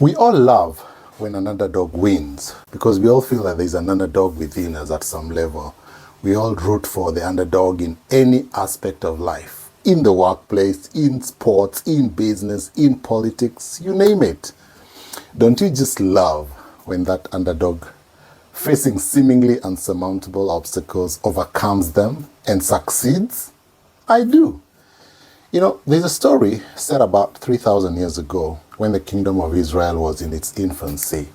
We all love when an underdog wins because we all feel that there's an underdog within us at some level. We all root for the underdog in any aspect of life, in the workplace, in sports, in business, in politics, you name it. Don't you just love when that underdog, facing seemingly unsurmountable obstacles, overcomes them and succeeds? I do. You know, there's a story set about 3,000 years ago when the kingdom of Israel was in its infancy,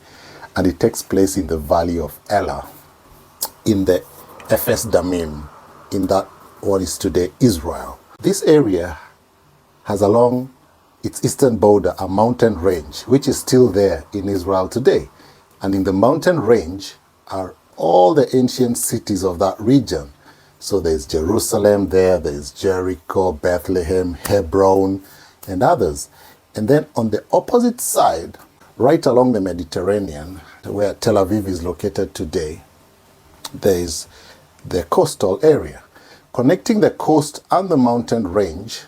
and it takes place in the valley of Elah, in the Ephes Damim, in that what is today Israel. This area has along its eastern border a mountain range, which is still there in Israel today. And in the mountain range are all the ancient cities of that region. So there's Jerusalem there's Jericho, Bethlehem, Hebron, and others. And then on the opposite side, right along the Mediterranean, where Tel Aviv is located today, there's the coastal area. Connecting the coast and the mountain range,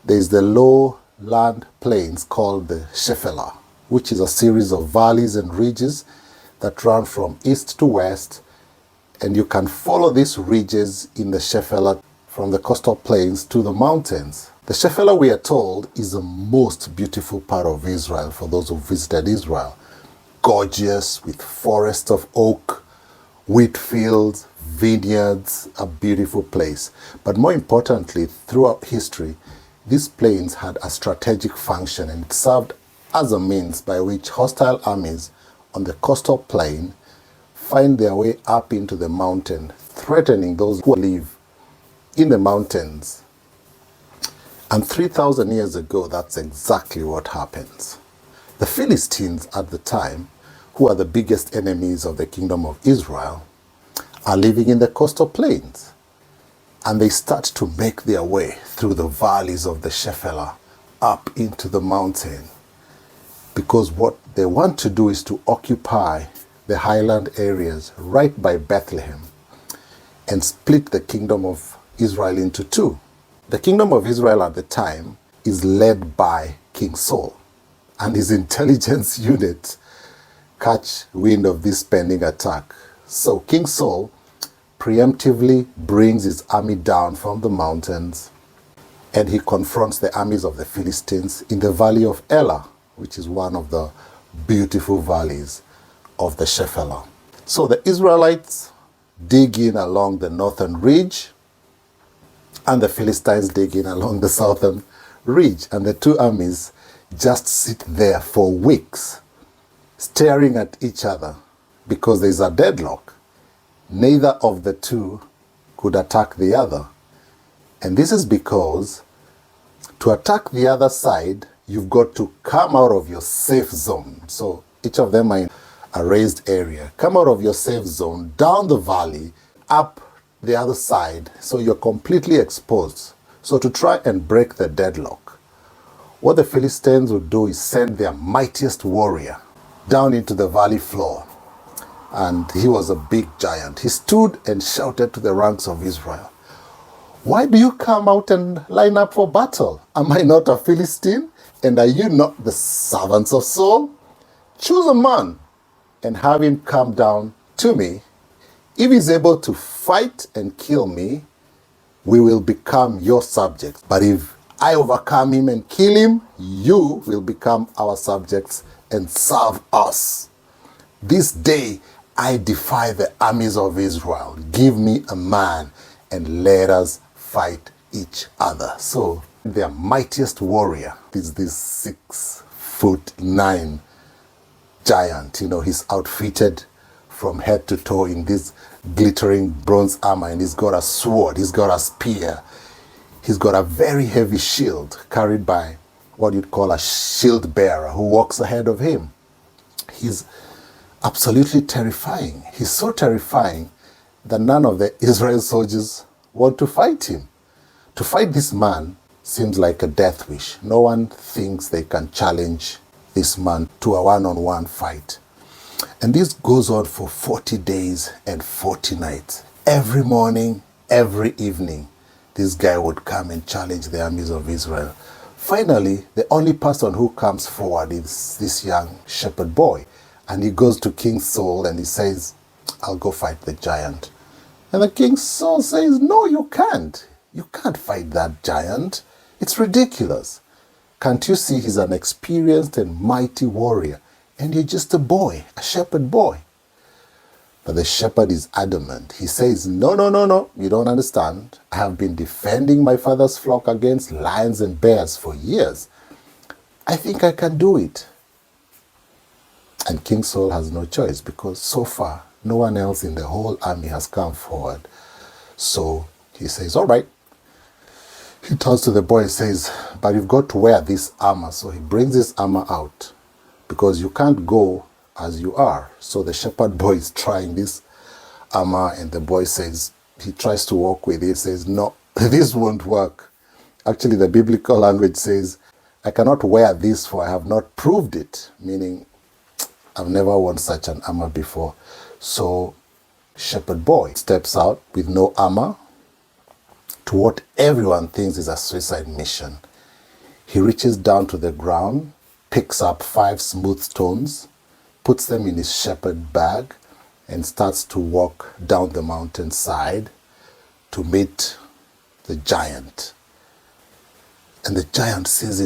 there's the lowland plains called the Shephelah, which is a series of valleys and ridges that run from east to west. And you can follow these ridges in the Shephelah from the coastal plains to the mountains. The Shephelah, we are told, is the most beautiful part of Israel for those who visited Israel. Gorgeous, with forests of oak, wheat fields, vineyards, a beautiful place. But more importantly, throughout history, these plains had a strategic function, and it served as a means by which hostile armies on the coastal plain find their way up into the mountain, threatening those who live in the mountains. And 3,000 years ago, that's exactly what happens. The Philistines at the time, who are the biggest enemies of the kingdom of Israel, are living in the coastal plains. And they start to make their way through the valleys of the Shephelah up into the mountain. Because what they want to do is to occupy the highland areas right by Bethlehem and split the kingdom of Israel into two. The kingdom of Israel at the time is led by King Saul, and his intelligence unit catch wind of this pending attack. So King Saul preemptively brings his army down from the mountains, and he confronts the armies of the Philistines in the valley of Elah, which is one of the beautiful valleys of the Shephelah. So the Israelites dig in along the northern ridge, and the Philistines dig in along the southern ridge, and the two armies just sit there for weeks, staring at each other because there's a deadlock. Neither of the two could attack the other. And this is because to attack the other side, you've got to come out of your safe zone. So each of them are in a raised area. Come out of your safe zone, down the valley, up the other side, so you're completely exposed. So to try and break the deadlock, what the Philistines would do is send their mightiest warrior down into the valley floor. And he was a big giant. He stood and shouted to the ranks of Israel, "Why do you come out and line up for battle? Am I not a Philistine? And are you not the servants of Saul? Choose a man and have him come down to me. If he's able to fight and kill me, we will become your subjects. But if I overcome him and kill him, you will become our subjects and serve us. This day I defy the armies of Israel. Give me a man and let us fight each other." So their mightiest warrior is this 6'9" giant. You know, he's outfitted from head to toe in this glittering bronze armor, and he's got a sword, he's got a spear, he's got a very heavy shield carried by what you'd call a shield bearer who walks ahead of him. He's absolutely terrifying. He's so terrifying that none of the Israel soldiers want to fight him. To fight this man seems like a death wish. No one thinks they can challenge this man to a one-on-one fight. And this goes on for 40 days and 40 nights. Every morning, every evening, this guy would come and challenge the armies of Israel Finally, the only person who comes forward is this young shepherd boy. And he goes to King Saul and he says, I'll go fight the giant. And the King Saul says, no, you can't. You can't fight that giant. It's ridiculous. Can't you see he's an experienced and mighty warrior? And you're just a boy, a shepherd boy. But the shepherd is adamant. He says, no, no, no, no, you don't understand. I have been defending my father's flock against lions and bears for years. I think I can do it. And King Saul has no choice because so far, no one else in the whole army has come forward. So he says, all right. He turns to the boy and says, but you've got to wear this armor. So he brings his armor out because you can't go as you are. So the shepherd boy is trying this armor and the boy says, he tries to walk with it, says, no, this won't work. Actually, the biblical language says, I cannot wear this for I have not proved it, meaning I've never worn such an armor before. So shepherd boy steps out with no armor to what everyone thinks is a suicide mission. He reaches down to the ground, picks up 5 smooth stones, puts them in his shepherd bag, and starts to walk down the mountainside to meet the giant. And the giant sees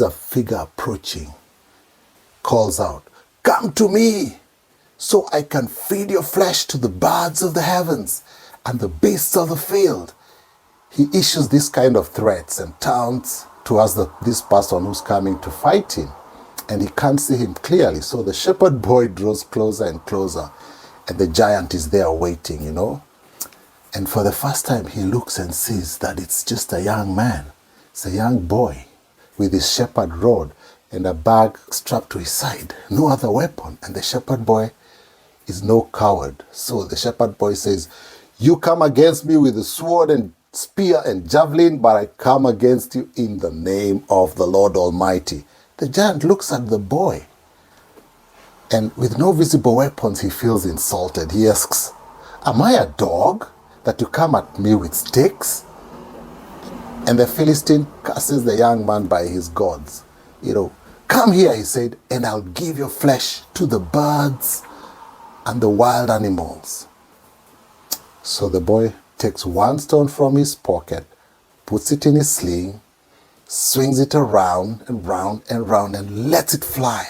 a figure approaching, calls out, come to me, so I can feed your flesh to the birds of the heavens and the beasts of the field. He issues this kind of threats and taunts towards this person who's coming to fight him. And he can't see him clearly. So the shepherd boy draws closer and closer. And the giant is there waiting, And for the first time, he looks and sees that it's just a young man. It's a young boy with his shepherd rod and a bag strapped to his side. No other weapon. And the shepherd boy is no coward. So the shepherd boy says, you come against me with a sword and spear and javelin, but I come against you in the name of the Lord Almighty. The giant looks at the boy, and with no visible weapons, he feels insulted. He asks, am I a dog that you come at me with sticks? And the Philistine curses the young man by his gods. Come here, he said, and I'll give your flesh to the birds and the wild animals. So the boy takes 1 stone from his pocket, puts it in his sling, swings it around and round and round and lets it fly.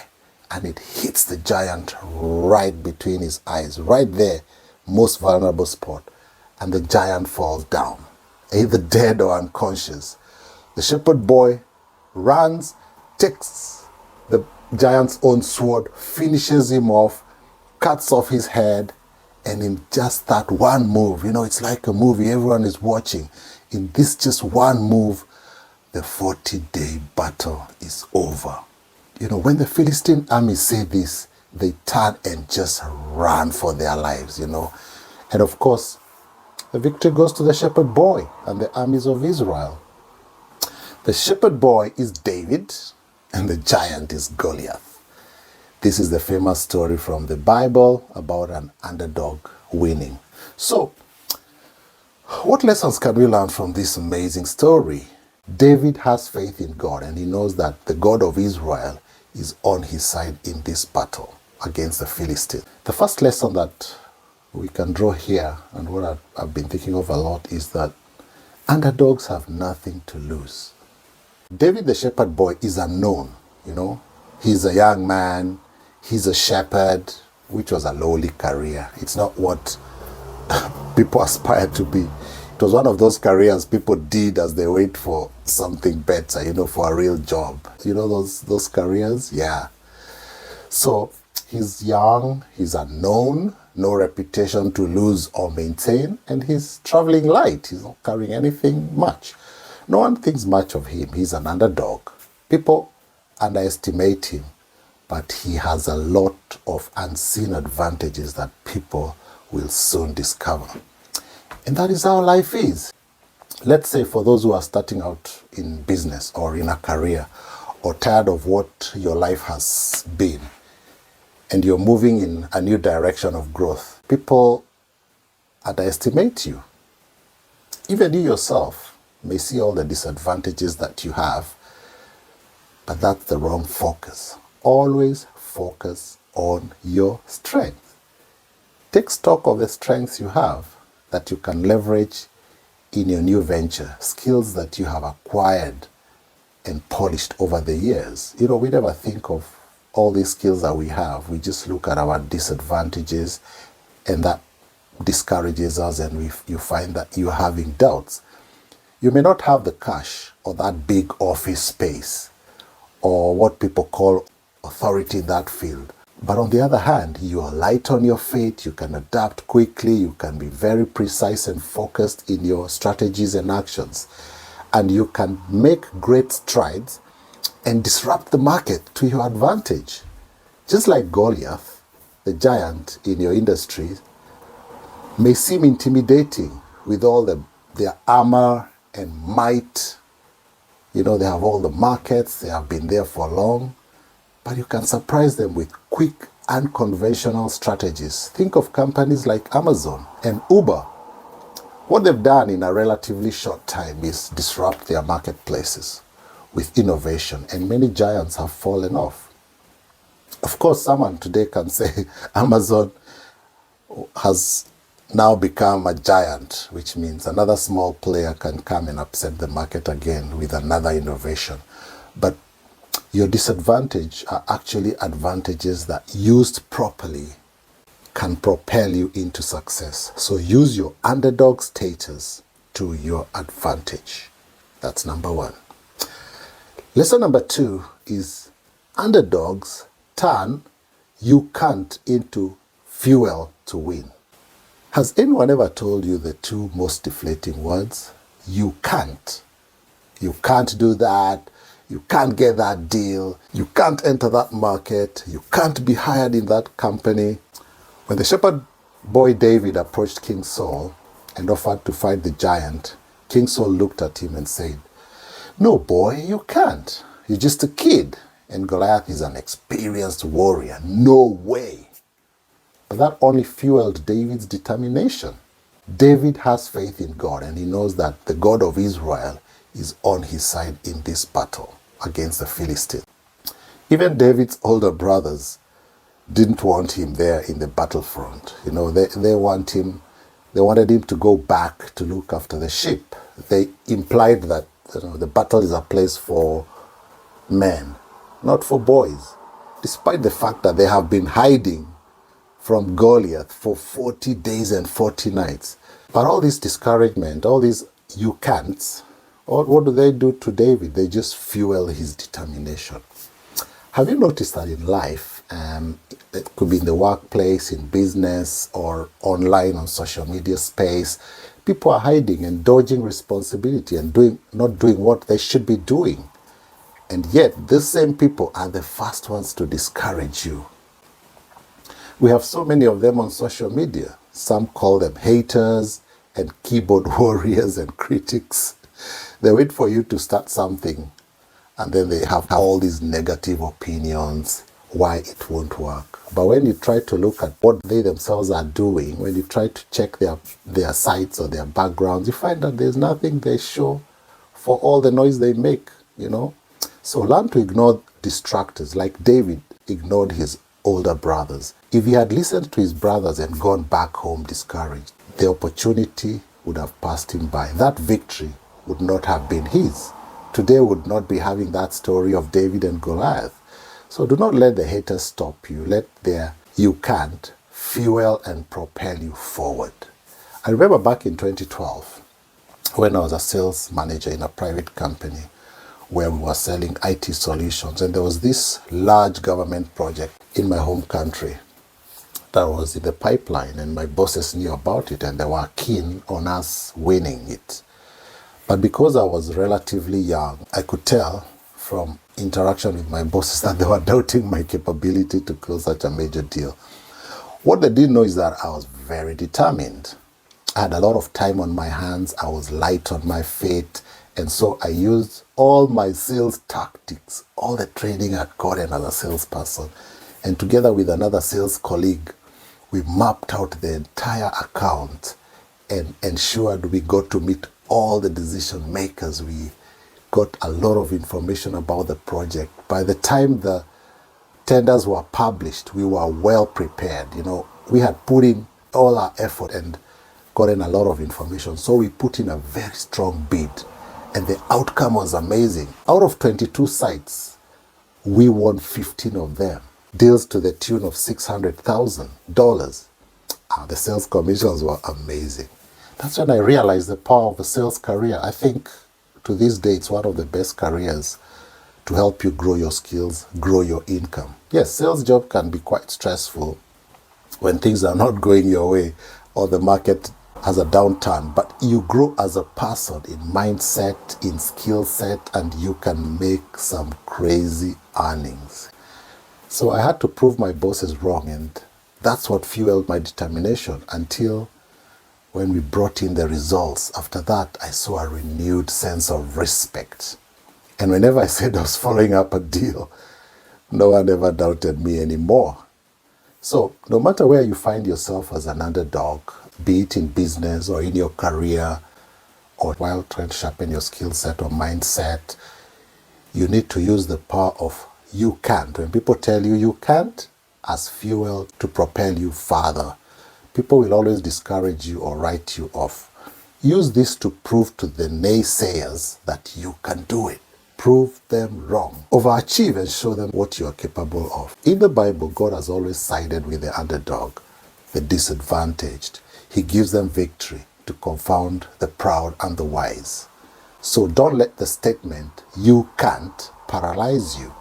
And it hits the giant right between his eyes, right there, most vulnerable spot. And the giant falls down, either dead or unconscious. The shepherd boy runs, takes the giant's own sword, finishes him off, cuts off his head, and in just that one move, it's like a movie everyone is watching. In this just one move, the 40-day battle is over. When the Philistine army say this, they turn and just run for their lives, And of course, the victory goes to the shepherd boy and the armies of Israel. The shepherd boy is David and the giant is Goliath. This is the famous story from the Bible about an underdog winning. So, what lessons can we learn from this amazing story? David has faith in God and he knows that the God of Israel is on his side in this battle against the Philistines. The first lesson that we can draw here, and what I've been thinking of a lot, is that underdogs have nothing to lose. David the shepherd boy is unknown, He's a young man, he's a shepherd, which was a lowly career. It's not what people aspire to be. It was one of those careers people did as they wait for something better, for a real job. Those careers? Yeah. So he's young, he's unknown, no reputation to lose or maintain, and he's traveling light. He's not carrying anything much. No one thinks much of him. He's an underdog. People underestimate him, but he has a lot of unseen advantages that people will soon discover. And that is how life is. Let's say for those who are starting out in business or in a career or tired of what your life has been and you're moving in a new direction of growth, people underestimate you. Even you yourself may see all the disadvantages that you have But that's the wrong focus. Always focus on your strength. Take stock of the strengths you have that you can leverage in your new venture, skills that you have acquired and polished over the years. You know, we never think of all these skills that we have. We just look at our disadvantages, and that discourages us, and you find that you're having doubts. You may not have the cash or that big office space or what people call authority in that field. But on the other hand, you are light on your feet, you can adapt quickly, you can be very precise and focused in your strategies and actions. And you can make great strides and disrupt the market to your advantage. Just like Goliath, the giant in your industry, may seem intimidating with all their armor and might. You know, they have all the markets, they have been there for long, but you can surprise them with quick, unconventional strategies. Think of companies like Amazon and Uber. What they've done in a relatively short time is disrupt their marketplaces with innovation, and many giants have fallen off. Of course, someone today can say Amazon has now become a giant, which means another small player can come and upset the market again with another innovation. But your disadvantage are actually advantages that, used properly, can propel you into success. So use your underdog status to your advantage. That's number one. Lesson number two is underdogs turn you can't into fuel to win. Has anyone ever told you the two most deflating words? You can't. You can't do that. You can't get that deal. You can't enter that market. You can't be hired in that company. When the shepherd boy David approached King Saul and offered to fight the giant, King Saul looked at him and said, "No, boy, you can't. You're just a kid. And Goliath is an experienced warrior. No way." But that only fueled David's determination. David has faith in God, and he knows that the God of Israel is on his side in this battle against the Philistines. Even David's older brothers didn't want him there in the battlefront. You know, they wanted him to go back to look after the sheep. They implied that, you know, the battle is a place for men, not for boys, despite the fact that they have been hiding from Goliath for 40 days and 40 nights. But all this discouragement, all these you can'ts, what do they do to David? They just fuel his determination. Have you noticed that in life, it could be in the workplace, in business, or online on social media space, people are hiding and dodging responsibility and not doing what they should be doing. And yet, these same people are the first ones to discourage you. We have so many of them on social media. Some call them haters and keyboard warriors and critics. They wait for you to start something, and then they have all these negative opinions why it won't work. But when you try to look at what they themselves are doing, when you try to check their sites or their backgrounds, you find that there's nothing they show for all the noise they make, you know. So learn to ignore distractors, like David ignored his older brothers. If he had listened to his brothers and gone back home discouraged, the opportunity would have passed him by. That victory would not have been his. Today would not be having that story of David and Goliath. So do not let the haters stop you. Let their "you can't" fuel and propel you forward. I remember back in 2012, when I was a sales manager in a private company where we were selling IT solutions, and there was this large government project in my home country that was in the pipeline, and my bosses knew about it and they were keen on us winning it. But because I was relatively young, I could tell from interaction with my bosses that they were doubting my capability to close such a major deal. What they didn't know is that I was very determined. I had a lot of time on my hands, I was light on my feet, and so I used all my sales tactics, all the training I'd gotten as a salesperson, and together with another sales colleague, we mapped out the entire account and ensured we got to meet all the decision makers. We got a lot of information about the project. By the time the tenders were published, we were well prepared. We had put in all our effort and gotten a lot of information. So we put in a very strong bid, and the outcome was amazing. Out of 22 sites, we won 15 of them. Deals to the tune of $600,000. The sales commissions were amazing. That's when I realized the power of a sales career. I think to this day, it's one of the best careers to help you grow your skills, grow your income. Yes, sales job can be quite stressful when things are not going your way or the market has a downturn, but you grow as a person in mindset, in skill set, and you can make some crazy earnings. So I had to prove my bosses wrong, and that's what fueled my determination until when we brought in the results. After that, I saw a renewed sense of respect. And whenever I said I was following up a deal, no one ever doubted me anymore. So no matter where you find yourself as an underdog, be it in business or in your career, or while trying to sharpen your skill set or mindset, you need to use the power of you can't. When people tell you you can't, as fuel to propel you further. People will always discourage you or write you off. Use this to prove to the naysayers that you can do it. Prove them wrong. Overachieve and show them what you are capable of. In the Bible, God has always sided with the underdog, the disadvantaged. He gives them victory to confound the proud and the wise. So don't let the statement, you can't, paralyze you.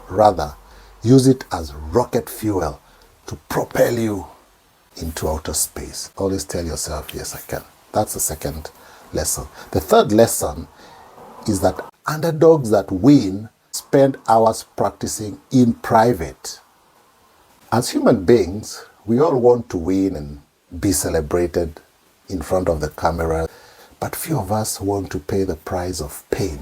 Rather, use it as rocket fuel to propel you into outer space. Always tell yourself, yes, I can. That's the second lesson. The third lesson is that underdogs that win spend hours practicing in private. As human beings, we all want to win and be celebrated in front of the camera, but few of us want to pay the price of pain,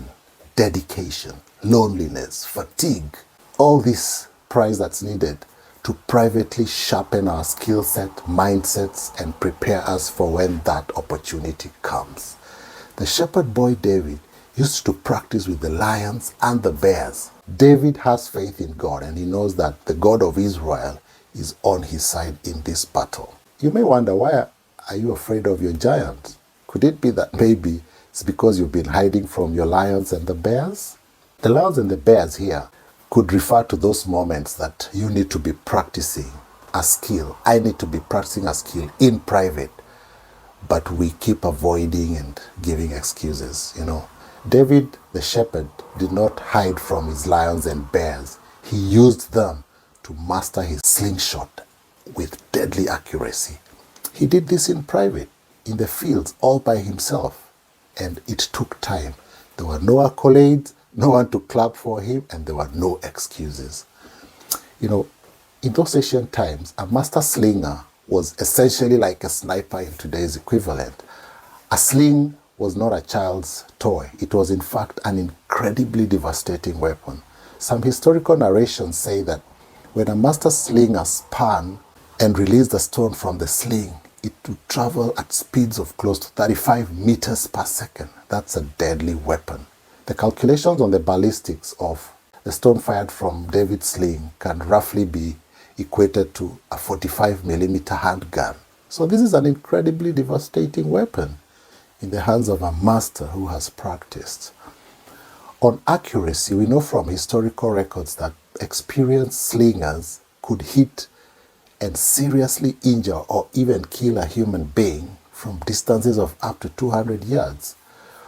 dedication, loneliness, fatigue, all this price that's needed to privately sharpen our skill set, mindsets, and prepare us for when that opportunity comes. The shepherd boy David used to practice with the lions and the bears. David has faith in God, and he knows that the God of Israel is on his side in this battle. You may wonder, why are you afraid of your giant? Could it be that maybe it's because you've been hiding from your lions and the bears? The lions and the bears here could refer to those moments that you need to be practicing a skill. I need to be practicing a skill in private, but we keep avoiding and giving excuses, David, the shepherd, did not hide from his lions and bears. He used them to master his slingshot with deadly accuracy. He did this in private, in the fields, all by himself. And it took time. There were no accolades, no one to clap for him, and there were no excuses. In those ancient times, a master slinger was essentially like a sniper in today's equivalent. A sling was not a child's toy. It was in fact an incredibly devastating weapon. Some historical narrations say that when a master slinger spun and released the stone from the sling, it would travel at speeds of close to 35 meters per second. That's a deadly weapon. The calculations on the ballistics of the stone fired from David's sling can roughly be equated to a 45 millimeter handgun. So this is an incredibly devastating weapon in the hands of a master who has practiced. On accuracy, we know from historical records that experienced slingers could hit and seriously injure or even kill a human being from distances of up to 200 yards.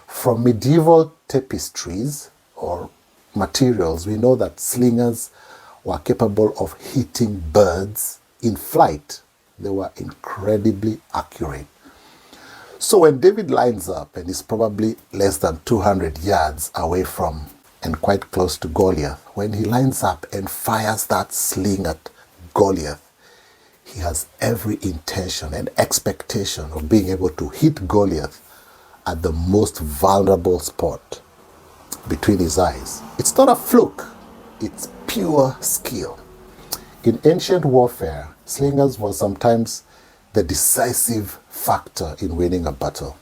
From medieval tapestries or materials, we know that slingers were capable of hitting birds in flight. They were incredibly accurate. So when David lines up and is probably less than 200 yards away from and quite close to Goliath, when he lines up and fires that sling at Goliath, he has every intention and expectation of being able to hit Goliath at the most vulnerable spot between his eyes. It's not a fluke, it's pure skill. In ancient warfare, slingers were sometimes the decisive factor in winning a battle.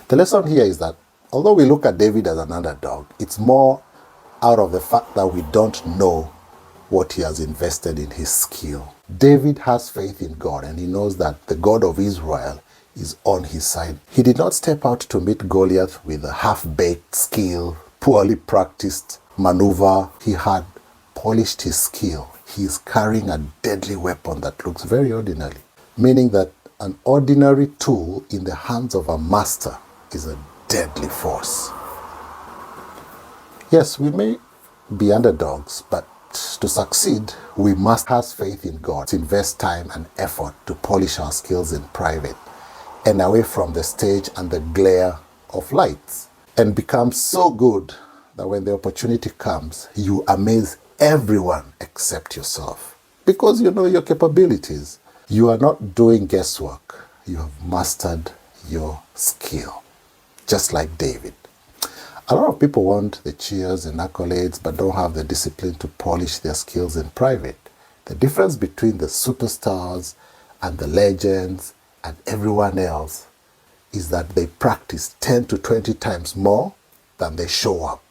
The lesson here is that although we look at David as an underdog, it's more out of the fact that we don't know what he has invested in his skill. David has faith in God, and he knows that the God of Israel is on his side. He did not step out to meet Goliath with a half-baked skill, poorly practiced maneuver. He had polished his skill. He is carrying a deadly weapon that looks very ordinary, meaning that an ordinary tool in the hands of a master is a deadly force. Yes, we may be underdogs, but to succeed, we must have faith in God, invest time and effort to polish our skills in private and away from the stage and the glare of lights, and become so good that when the opportunity comes, you amaze everyone except yourself, because you know your capabilities. You are not doing guesswork. You have mastered your skill, just like David. A lot of people want the cheers and accolades, but don't have the discipline to polish their skills in private. The difference between the superstars and the legends and everyone else is that they practice 10 to 20 times more than they show up,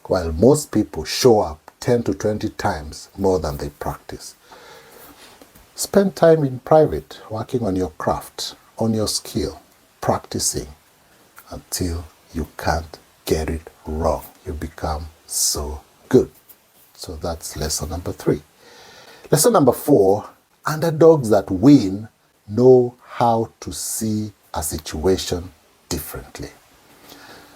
while most people show up 10 to 20 times more than they practice. Spend time in private working on your craft, on your skill, practicing until you can't get it wrong. You become so good. So that's lesson number 3. Lesson number 4, underdogs that win know how to see a situation differently.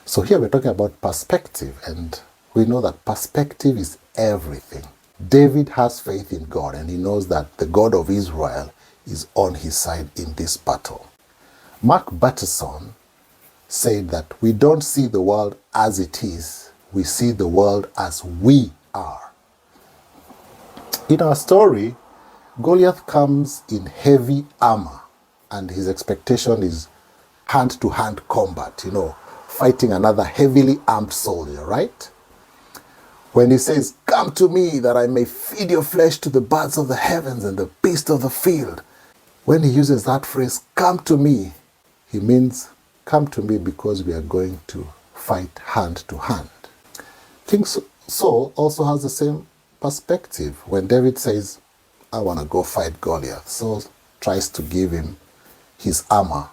So here we're talking about perspective, and we know that perspective is everything. David has faith in God, and he knows that the God of Israel is on his side in this battle. Mark Batterson said that we don't see the world as it is, we see the world as we are. In our story, Goliath comes in heavy armor, and his expectation is hand-to-hand combat, fighting another heavily armed soldier, right? When he says, "Come to me that I may feed your flesh to the birds of the heavens and the beasts of the field," when he uses that phrase, "come to me," he means come to me because we are going to fight hand to hand. King Saul also has the same perspective. When David says, "I want to go fight Goliath," Saul tries to give him his armor,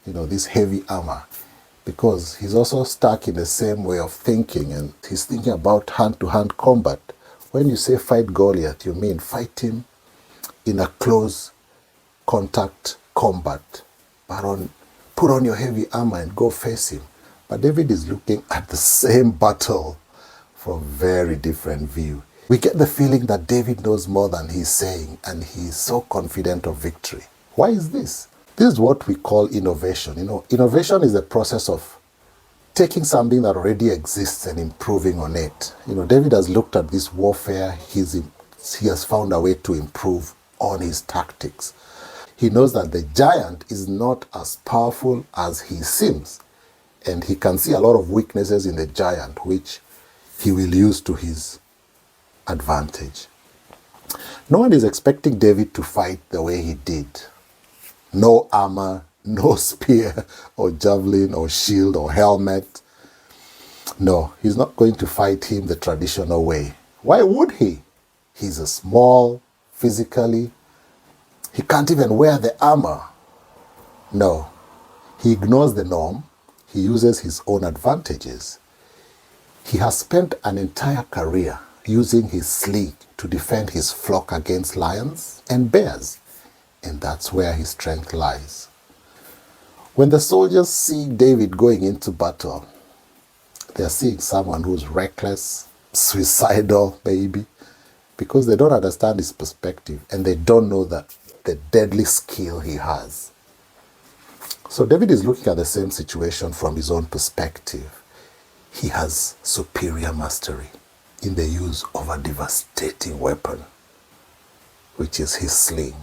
this heavy armor, because he's also stuck in the same way of thinking, and he's thinking about hand-to-hand combat. When you say fight Goliath, you mean fight him in a close contact combat, but put on your heavy armor and go face him. But David is looking at the same battle from a very different view. We get the feeling that David knows more than he's saying, and he's so confident of victory. Why is this? This is what we call innovation. Innovation is the process of taking something that already exists and improving on it. David has looked at this warfare. He has found a way to improve on his tactics. He knows that the giant is not as powerful as he seems, and he can see a lot of weaknesses in the giant, which he will use to his advantage. No one is expecting David to fight the way he did. No armor, no spear or javelin or shield or helmet. No, he's not going to fight him the traditional way. Why would he? He's a small, physically. He can't even wear the armor. No, he ignores the norm. He uses his own advantages. He has spent an entire career using his sling to defend his flock against lions and bears, and that's where his strength lies. When the soldiers see David going into battle, they're seeing someone who's reckless, suicidal maybe, because they don't understand his perspective and they don't know that the deadly skill he has. So David is looking at the same situation from his own perspective. He has superior mastery in the use of a devastating weapon, which is his sling.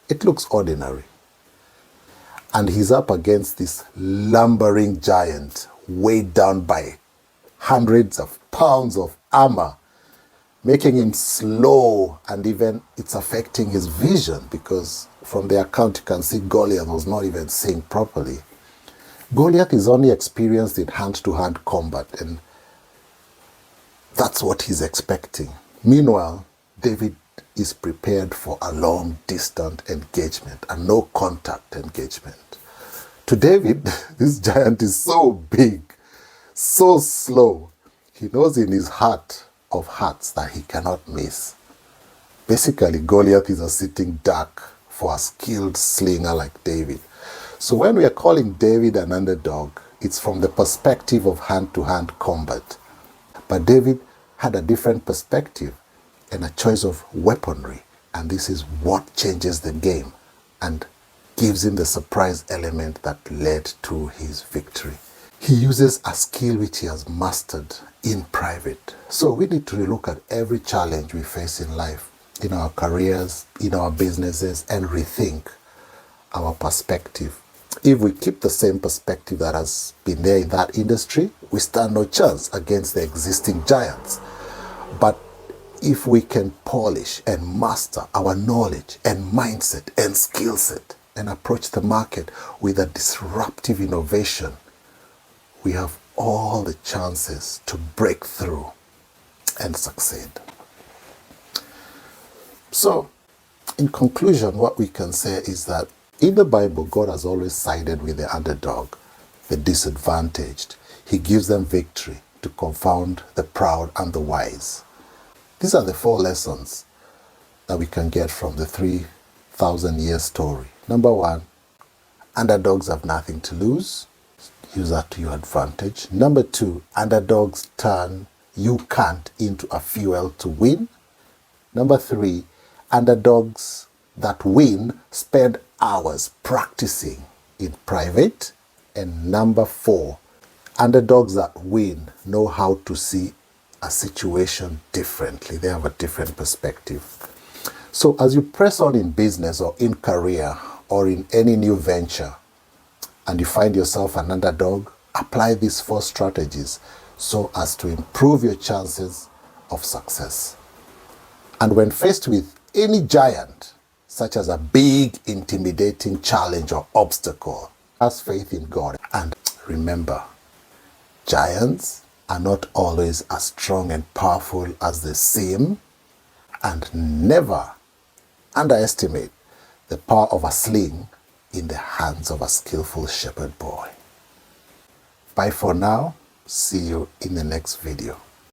It looks ordinary. And he's up against this lumbering giant weighed down by hundreds of pounds of armor, making him slow, and even it's affecting his vision, because from the account you can see Goliath was not even seeing properly. Goliath is only experienced in hand-to-hand combat, and that's what he's expecting. Meanwhile, David is prepared for a long-distance engagement, a no-contact engagement. To David, this giant is so big, so slow. He knows in his heart of hearts that he cannot miss. Basically, Goliath is a sitting duck for a skilled slinger like David. So when we are calling David an underdog, it's from the perspective of hand-to-hand combat. But David had a different perspective and a choice of weaponry. And this is what changes the game and gives him the surprise element that led to his victory. He uses a skill which he has mastered in private. So we need to look at every challenge we face in life, in our careers, in our businesses, and rethink our perspective. If we keep the same perspective that has been there in that industry, we stand no chance against the existing giants. But if we can polish and master our knowledge and mindset and skill set and approach the market with a disruptive innovation, we have all the chances to break through and succeed. So, in conclusion, what we can say is that in the Bible, God has always sided with the underdog, the disadvantaged. He gives them victory to confound the proud and the wise. These are the 4 lessons that we can get from the 3,000-year story. Number 1, underdogs have nothing to lose. Use that to your advantage. Number 2, underdogs turn you can't into a fuel to win. Number 3, underdogs that win spend hours practicing in private. And number 4, underdogs that win know how to see a situation differently. They have a different perspective. So as you press on in business or in career or in any new venture and you find yourself an underdog, apply these 4 strategies so as to improve your chances of success. And when faced with any giant, such as a big, intimidating challenge or obstacle, have faith in God. And remember, giants are not always as strong and powerful as they seem, and never underestimate the power of a sling in the hands of a skillful shepherd boy. Bye for now. See you in the next video.